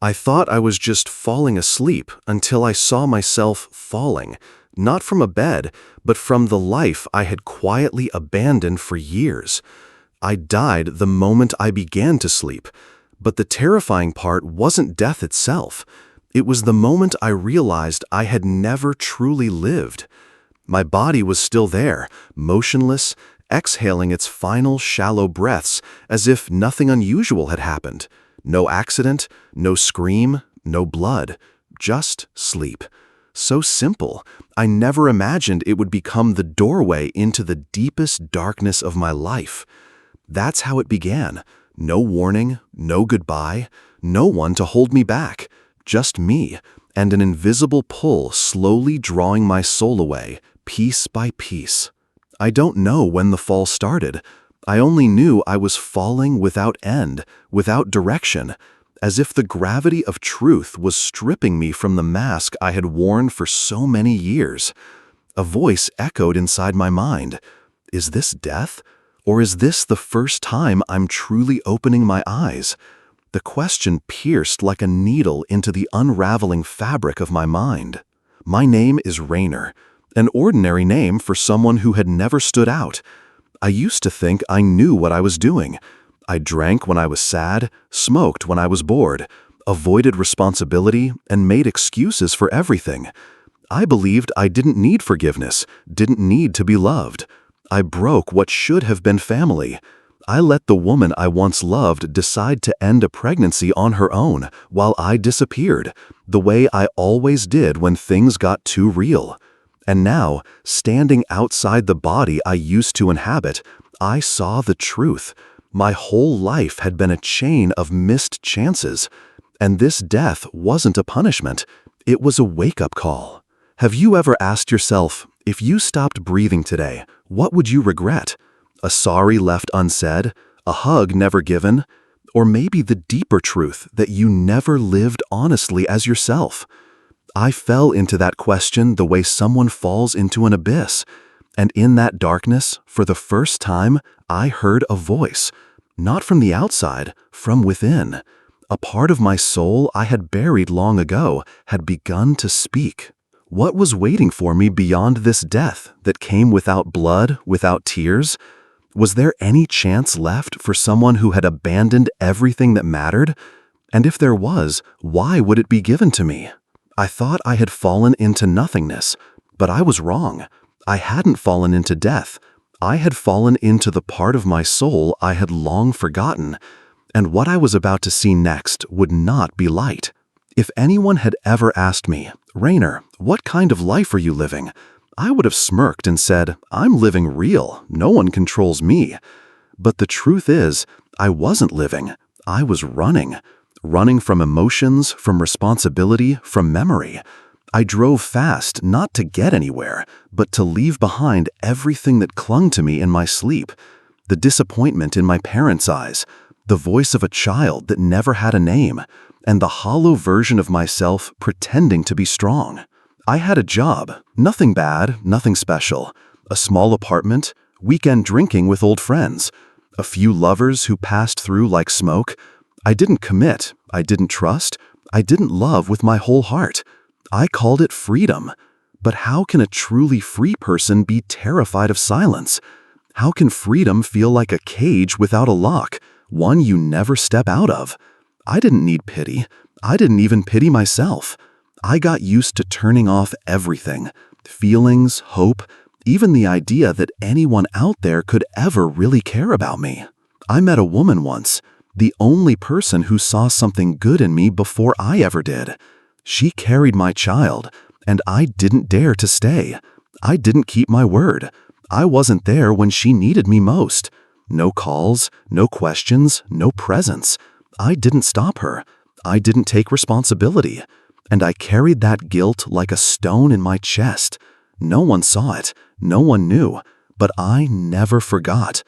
I thought I was just falling asleep until I saw myself falling, not from a bed, but from the life I had quietly abandoned for years. I died the moment I began to sleep, but the terrifying part wasn't death itself. It was the moment I realized I had never truly lived. My body was still there, motionless, exhaling its final shallow breaths as if nothing unusual had happened. No accident, no scream, no blood, just sleep. So simple, I never imagined it would become the doorway into the deepest darkness of my life. That's how it began. No warning, no goodbye, no one to hold me back. Just me, and an invisible pull slowly drawing my soul away, piece by piece. I don't know when the fall started. I only knew I was falling without end, without direction, as if the gravity of truth was stripping me from the mask I had worn for so many years. A voice echoed inside my mind. Is this death? Or is this the first time I'm truly opening my eyes? The question pierced like a needle into the unraveling fabric of my mind. My name is Rayner, an ordinary name for someone who had never stood out. I used to think I knew what I was doing. I drank when I was sad, smoked when I was bored, avoided responsibility, and made excuses for everything. I believed I didn't need forgiveness, didn't need to be loved. I broke what should have been family. I let the woman I once loved decide to end a pregnancy on her own while I disappeared, the way I always did when things got too real. And now, standing outside the body I used to inhabit, I saw the truth. My whole life had been a chain of missed chances. And this death wasn't a punishment. It was a wake-up call. Have you ever asked yourself, if you stopped breathing today, what would you regret? A sorry left unsaid? A hug never given? Or maybe the deeper truth that you never lived honestly as yourself? I fell into that question the way someone falls into an abyss. And in that darkness, for the first time, I heard a voice. Not from the outside, from within. A part of my soul I had buried long ago had begun to speak. What was waiting for me beyond this death that came without blood, without tears? Was there any chance left for someone who had abandoned everything that mattered? And if there was, why would it be given to me? I thought I had fallen into nothingness, but I was wrong. I hadn't fallen into death. I had fallen into the part of my soul I had long forgotten, and what I was about to see next would not be light. If anyone had ever asked me, Rayner, what kind of life are you living? I would have smirked and said, I'm living real. No one controls me. But the truth is, I wasn't living. I was running. Running from emotions, from responsibility, from memory. I drove fast not to get anywhere, but to leave behind everything that clung to me in my sleep. The disappointment in my parents' eyes, the voice of a child that never had a name, and the hollow version of myself pretending to be strong. I had a job, nothing bad, nothing special. A small apartment, weekend drinking with old friends. A few lovers who passed through like smoke. I didn't commit, I didn't trust, I didn't love with my whole heart. I called it freedom. But how can a truly free person be terrified of silence? How can freedom feel like a cage without a lock, one you never step out of? I didn't need pity. I didn't even pity myself. I got used to turning off everything, feelings, hope, even the idea that anyone out there could ever really care about me. I met a woman once, the only person who saw something good in me before I ever did. She carried my child, and I didn't dare to stay. I didn't keep my word. I wasn't there when she needed me most. No calls, no questions, no presence. I didn't stop her. I didn't take responsibility. And I carried that guilt like a stone in my chest. No one saw it. No one knew. But I never forgot.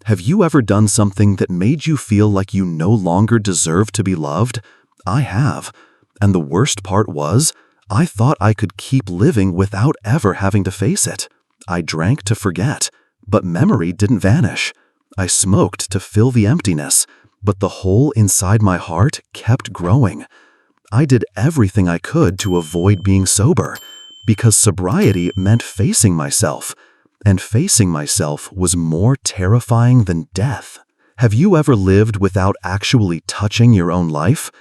Have you ever done something that made you feel like you no longer deserved to be loved? I have. And the worst part was, I thought I could keep living without ever having to face it. I drank to forget, but memory didn't vanish. I smoked to fill the emptiness, but the hole inside my heart kept growing. I did everything I could to avoid being sober, because sobriety meant facing myself, and facing myself was more terrifying than death. Have you ever lived without actually touching your own life?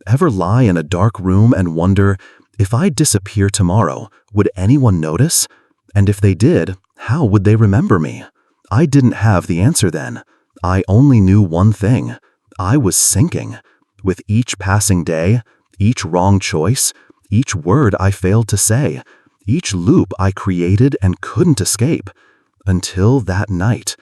Ever lie in a dark room and wonder, if I disappear tomorrow, would anyone notice? And if they did, how would they remember me? I didn't have the answer then. I only knew one thing. I was sinking. With each passing day, each wrong choice, each word I failed to say, each loop I created and couldn't escape. Until that night.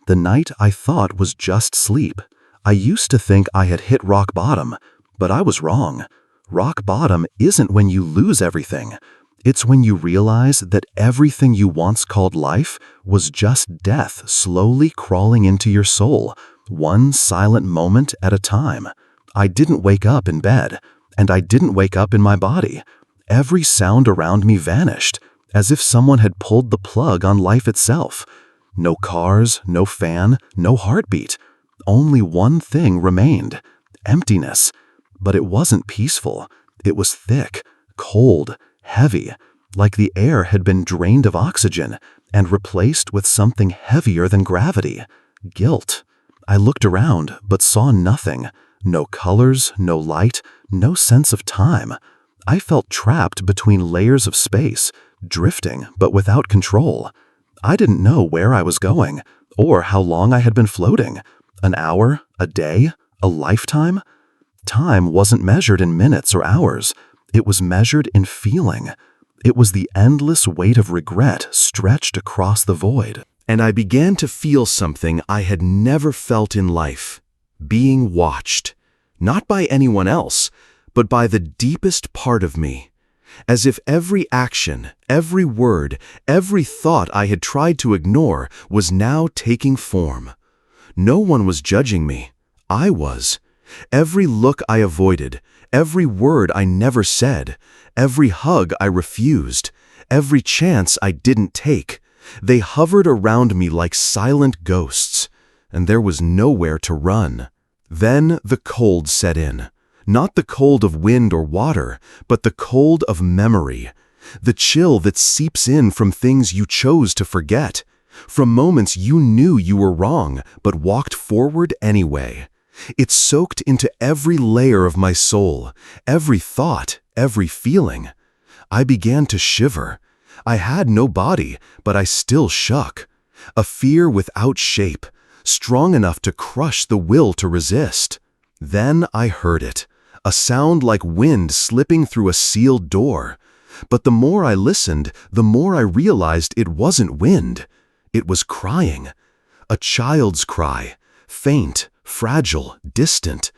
The night I thought was just sleep. I used to think I had hit rock bottom, but I was wrong. Rock bottom isn't when you lose everything. It's when you realize that everything you once called life was just death slowly crawling into your soul, one silent moment at a time. I didn't wake up in bed, and I didn't wake up in my body. Every sound around me vanished, as if someone had pulled the plug on life itself. No cars, no fan, no heartbeat. Only one thing remained: emptiness. But it wasn't peaceful. It was thick, cold, heavy, like the air had been drained of oxygen and replaced with something heavier than gravity: guilt. I looked around but saw nothing. No colors, no light, no sense of time. I felt trapped between layers of space, drifting but without control. I didn't know where I was going or how long I had been floating. An hour, a day, a lifetime? Time wasn't measured in minutes or hours. It was measured in feeling. It was the endless weight of regret stretched across the void. And I began to feel something I had never felt in life: being watched, not by anyone else, but by the deepest part of me. As if every action, every word, every thought I had tried to ignore was now taking form. No one was judging me. I was. Every look I avoided, every word I never said, every hug I refused, every chance I didn't take, they hovered around me like silent ghosts, and there was nowhere to run. Then the cold set in. Not the cold of wind or water, but the cold of memory. The chill that seeps in from things you chose to forget, from moments you knew you were wrong but walked forward anyway. It soaked into every layer of my soul, every thought, every feeling. I began to shiver. I had no body, but I still shook. A fear without shape, strong enough to crush the will to resist. Then I heard it, a sound like wind slipping through a sealed door. But the more I listened, the more I realized it wasn't wind. It was crying. A child's cry, faint, fragile, distant.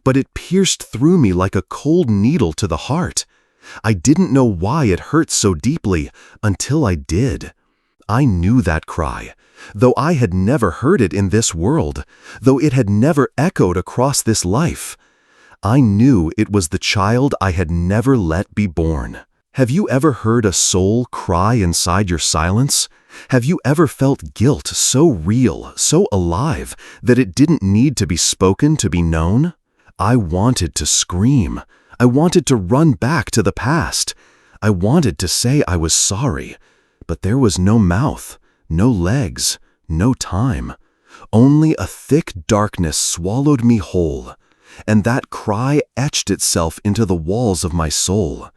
But it pierced through me like a cold needle to the heart. I didn't know why it hurt so deeply until I did. I knew that cry, though I had never heard it in this world, though it had never echoed across this life. I knew it was the child I had never let be born. Have you ever heard a soul cry inside your silence? Have you ever felt guilt so real, so alive, that it didn't need to be spoken to be known? I wanted to scream. I wanted to run back to the past. I wanted to say I was sorry, but there was no mouth, no legs, no time. Only a thick darkness swallowed me whole, and that cry etched itself into the walls of my soul.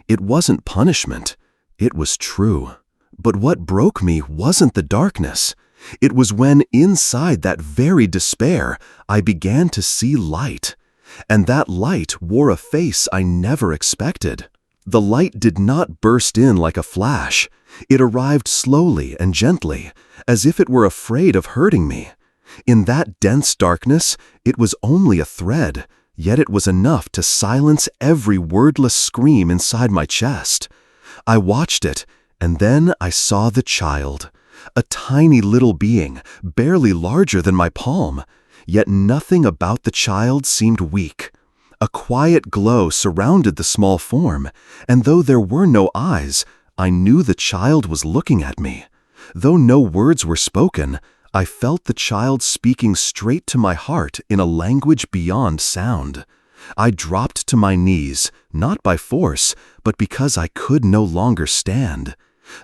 It wasn't punishment. It was true. But what broke me wasn't the darkness. It was when, inside that very despair, I began to see light. And that light wore a face I never expected. The light did not burst in like a flash. It arrived slowly and gently, as if it were afraid of hurting me. In that dense darkness, it was only a thread, yet it was enough to silence every wordless scream inside my chest. I watched it, and then I saw the child, a tiny little being, barely larger than my palm. Yet nothing about the child seemed weak. A quiet glow surrounded the small form, and though there were no eyes, I knew the child was looking at me. Though no words were spoken, I felt the child speaking straight to my heart in a language beyond sound. I dropped to my knees, not by force, but because I could no longer stand.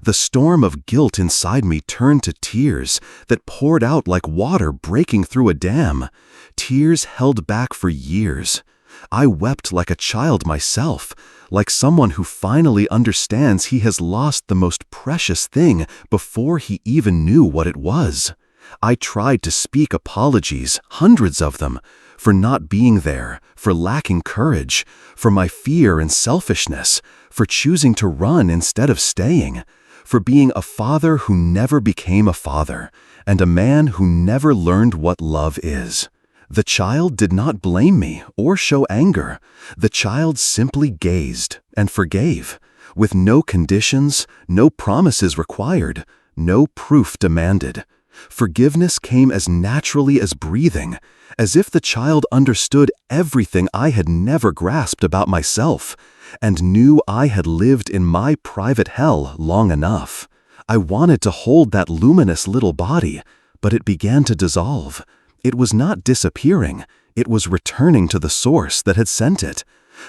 The storm of guilt inside me turned to tears that poured out like water breaking through a dam, tears held back for years. I wept like a child myself, like someone who finally understands he has lost the most precious thing before he even knew what it was. I tried to speak apologies, hundreds of them, for not being there, for lacking courage, for my fear and selfishness, for choosing to run instead of staying, for being a father who never became a father, and a man who never learned what love is. The child did not blame me or show anger. The child simply gazed and forgave, with no conditions, no promises required, no proof demanded. Forgiveness came as naturally as breathing, as if the child understood everything I had never grasped about myself, and knew I had lived in my private hell long enough. I wanted to hold that luminous little body, but it began to dissolve. It was not disappearing, it was returning to the source that had sent it.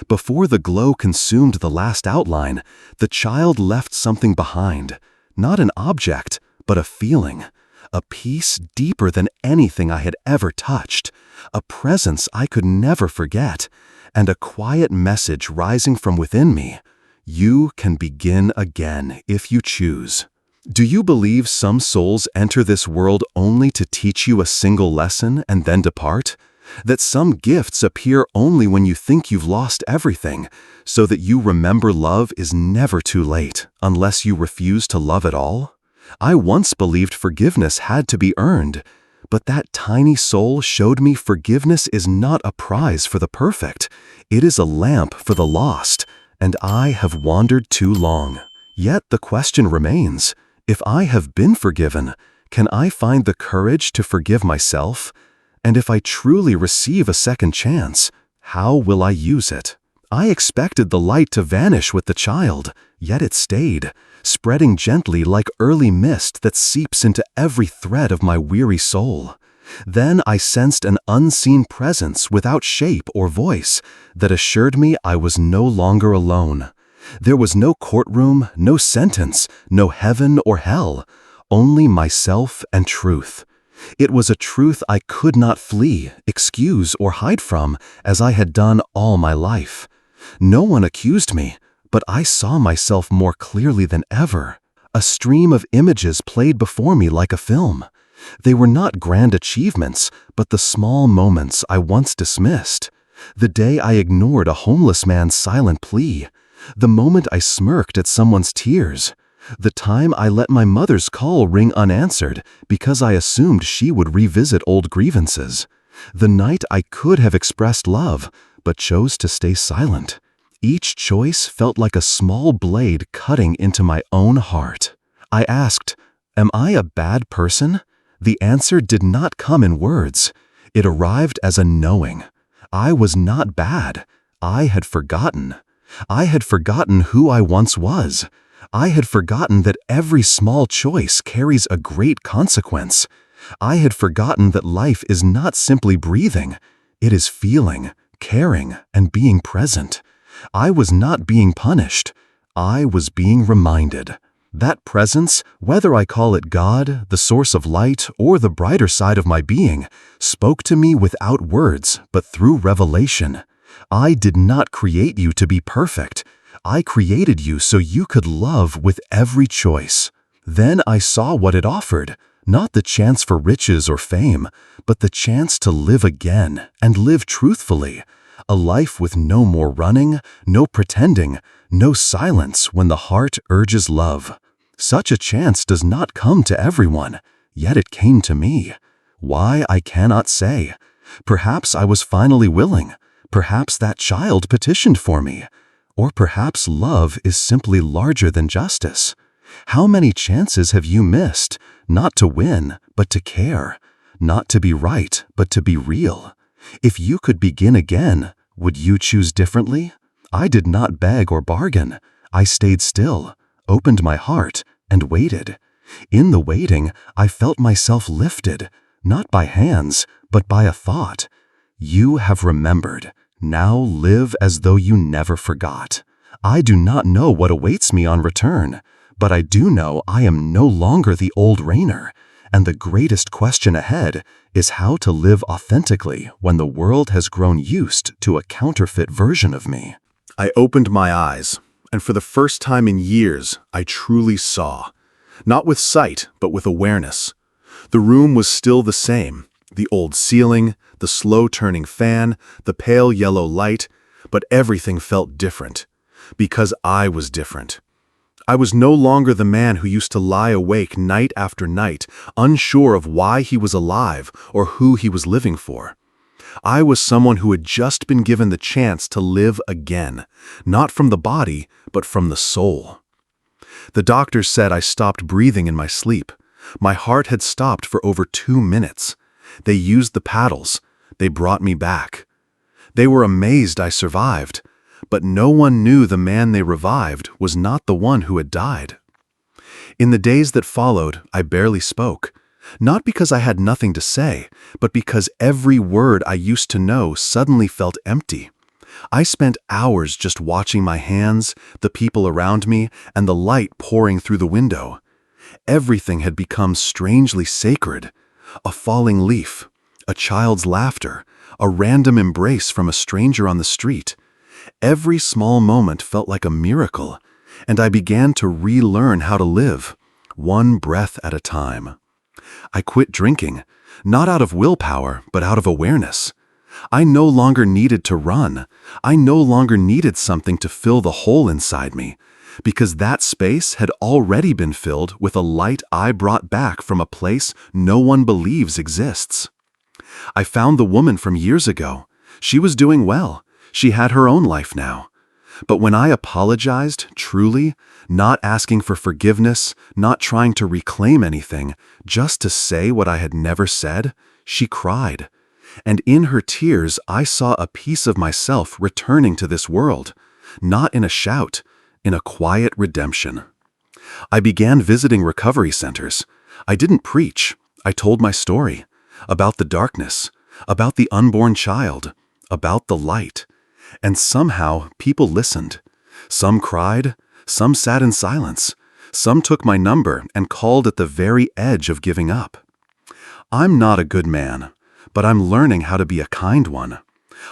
Before the glow consumed the last outline, the child left something behind. Not an object, but a feeling. A peace deeper than anything I had ever touched. A presence I could never forget. And a quiet message rising from within me. You can begin again if you choose. Do you believe some souls enter this world only to teach you a single lesson and then depart? That some gifts appear only when you think you've lost everything, so that you remember love is never too late, unless you refuse to love at all? I once believed forgiveness had to be earned, but that tiny soul showed me forgiveness is not a prize for the perfect. It is a lamp for the lost, and I have wandered too long. Yet the question remains, if I have been forgiven, can I find the courage to forgive myself? And if I truly receive a second chance, how will I use it? I expected the light to vanish with the child, yet it stayed, spreading gently like early mist that seeps into every thread of my weary soul. Then I sensed an unseen presence without shape or voice that assured me I was no longer alone. There was no courtroom, no sentence, no heaven or hell, only myself and truth. It was a truth I could not flee, excuse, or hide from, as I had done all my life. No one accused me, but I saw myself more clearly than ever. A stream of images played before me like a film. They were not grand achievements, but the small moments I once dismissed. The day I ignored a homeless man's silent plea. The moment I smirked at someone's tears. The time I let my mother's call ring unanswered because I assumed she would revisit old grievances. The night I could have expressed love, but chose to stay silent. Each choice felt like a small blade cutting into my own heart. I asked, am I a bad person? The answer did not come in words. It arrived as a knowing. I was not bad. I had forgotten. I had forgotten who I once was. I had forgotten that every small choice carries a great consequence. I had forgotten that life is not simply breathing. It is feeling, caring, and being present. I was not being punished. I was being reminded. That presence, whether I call it God, the source of light, or the brighter side of my being, spoke to me without words, but through revelation. I did not create you to be perfect. I created you so you could love with every choice. Then I saw what it offered, not the chance for riches or fame, but the chance to live again and live truthfully. A life with no more running, no pretending, no silence when the heart urges love. Such a chance does not come to everyone, yet it came to me. Why, I cannot say. Perhaps I was finally willing. Perhaps that child petitioned for me. Or perhaps love is simply larger than justice. How many chances have you missed, not to win, but to care, not to be right, but to be real? If you could begin again, would you choose differently? I did not beg or bargain. I stayed still, opened my heart, and waited. In the waiting, I felt myself lifted, not by hands, but by a thought. You have remembered. Now live as though you never forgot. I do not know what awaits me on return, but I do know I am no longer the old Rayner, and the greatest question ahead is how to live authentically when the world has grown used to a counterfeit version of me. I opened my eyes, and for the first time in years, I truly saw. Not with sight, but with awareness. The room was still the same. The old ceiling, the slow-turning fan, the pale yellow light, but everything felt different. Because I was different. I was no longer the man who used to lie awake night after night, unsure of why he was alive or who he was living for. I was someone who had just been given the chance to live again, not from the body, but from the soul. The doctors said I stopped breathing in my sleep. My heart had stopped for over 2 minutes. They used the paddles. They brought me back. They were amazed I survived, but no one knew the man they revived was not the one who had died. In the days that followed, I barely spoke. Not because I had nothing to say, but because every word I used to know suddenly felt empty. I spent hours just watching my hands, the people around me, and the light pouring through the window. Everything had become strangely sacred. A falling leaf, a child's laughter, a random embrace from a stranger on the street. Every small moment felt like a miracle, and I began to relearn how to live, one breath at a time. I quit drinking, not out of willpower, but out of awareness. I no longer needed to run. I no longer needed something to fill the hole inside me, because that space had already been filled with a light I brought back from a place no one believes exists. I found the woman from years ago. She was doing well. She had her own life now. But when I apologized, truly, not asking for forgiveness, not trying to reclaim anything, just to say what I had never said, she cried. And in her tears, I saw a piece of myself returning to this world, not in a shout, in a quiet redemption. I began visiting recovery centers. I didn't preach. I told my story, about the darkness, about the unborn child, about the light. And somehow people listened. Some cried, some sat in silence, some took my number and called at the very edge of giving up. I'm not a good man, but I'm learning how to be a kind one.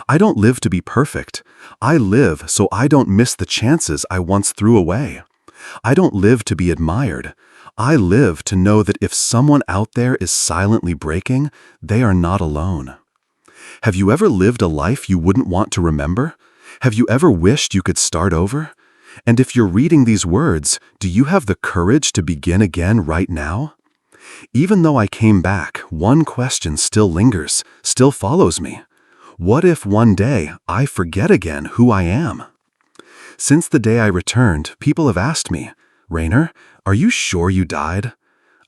I don't live to be perfect. I live so I don't miss the chances I once threw away. I don't live to be admired. I live to know that if someone out there is silently breaking, they are not alone. Have you ever lived a life you wouldn't want to remember? Have you ever wished you could start over? And if you're reading these words, do you have the courage to begin again right now? Even though I came back, one question still lingers, still follows me. What if one day I forget again who I am? Since the day I returned, people have asked me, Rayner, are you sure you died?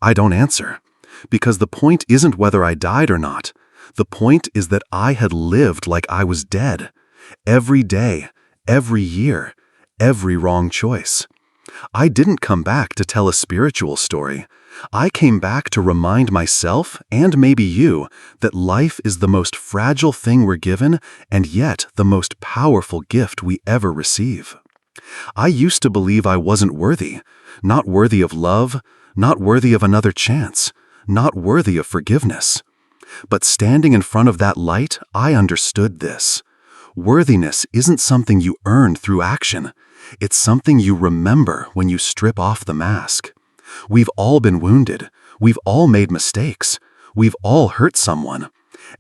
I don't answer, because the point isn't whether I died or not. The point is that I had lived like I was dead. Every day, every year, every wrong choice. I didn't come back to tell a spiritual story. I came back to remind myself, and maybe you, that life is the most fragile thing we're given, and yet the most powerful gift we ever receive. I used to believe I wasn't worthy, not worthy of love, not worthy of another chance, not worthy of forgiveness. But standing in front of that light, I understood this. Worthiness isn't something you earn through action. It's something you remember when you strip off the mask. We've all been wounded. We've all made mistakes. We've all hurt someone.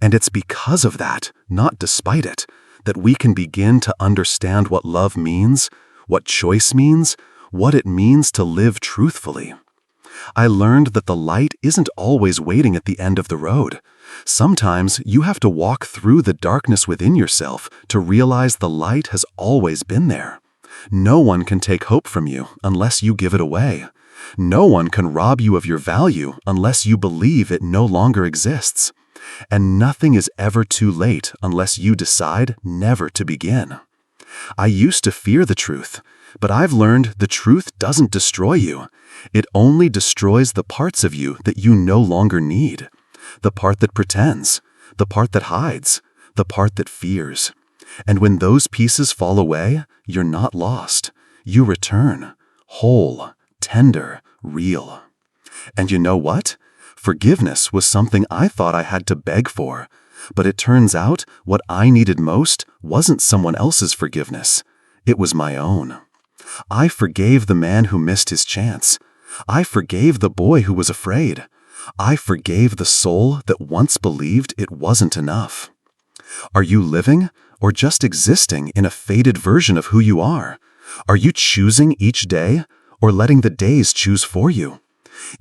And it's because of that, not despite it, that we can begin to understand what love means, what choice means, what it means to live truthfully. I learned that the light isn't always waiting at the end of the road. Sometimes you have to walk through the darkness within yourself to realize the light has always been there. No one can take hope from you unless you give it away. No one can rob you of your value unless you believe it no longer exists. And nothing is ever too late unless you decide never to begin. I used to fear the truth, but I've learned the truth doesn't destroy you. It only destroys the parts of you that you no longer need. The part that pretends, the part that hides, the part that fears. And when those pieces fall away, you're not lost. You return, whole, tender, real. And you know what? Forgiveness was something I thought I had to beg for. But it turns out what I needed most wasn't someone else's forgiveness. It was my own. I forgave the man who missed his chance. I forgave the boy who was afraid. I forgave the soul that once believed it wasn't enough. Are you living or just existing in a faded version of who you are? Are you choosing each day or letting the days choose for you?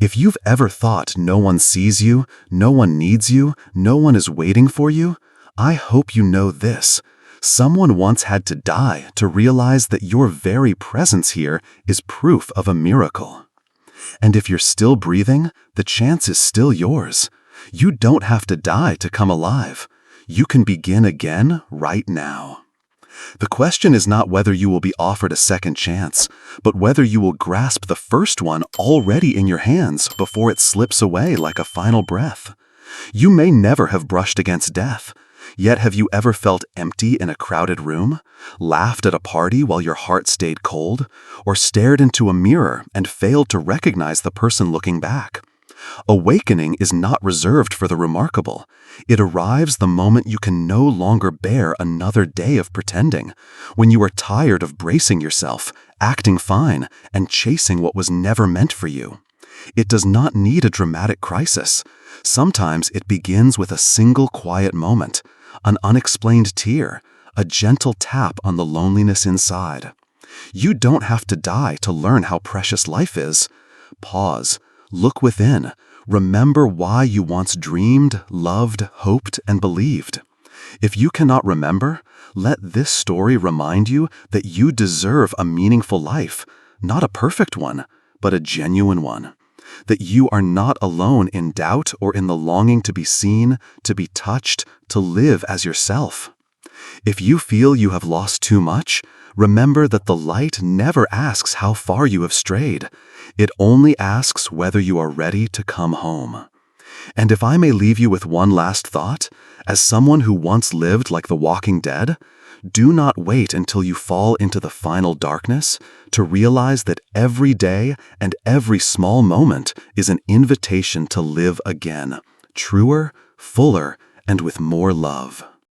If you've ever thought no one sees you, no one needs you, no one is waiting for you, I hope you know this. Someone once had to die to realize that your very presence here is proof of a miracle. And if you're still breathing, the chance is still yours. You don't have to die to come alive. You can begin again right now. The question is not whether you will be offered a second chance, but whether you will grasp the first one already in your hands before it slips away like a final breath. You may never have brushed against death, yet have you ever felt empty in a crowded room, laughed at a party while your heart stayed cold, or stared into a mirror and failed to recognize the person looking back? Awakening is not reserved for the remarkable. It arrives the moment you can no longer bear another day of pretending, when you are tired of bracing yourself, acting fine, and chasing what was never meant for you. It does not need a dramatic crisis. Sometimes it begins with a single quiet moment, an unexplained tear, a gentle tap on the loneliness inside. You don't have to die to learn how precious life is. Pause. Look within. Remember why you once dreamed, loved, hoped, and believed. If you cannot remember, let this story remind you that you deserve a meaningful life, not a perfect one, but a genuine one. That you are not alone in doubt or in the longing to be seen, to be touched, to live as yourself. If you feel you have lost too much, remember that the light never asks how far you have strayed. It only asks whether you are ready to come home. And if I may leave you with one last thought, as someone who once lived like the walking dead, do not wait until you fall into the final darkness to realize that every day and every small moment is an invitation to live again, truer, fuller, and with more love.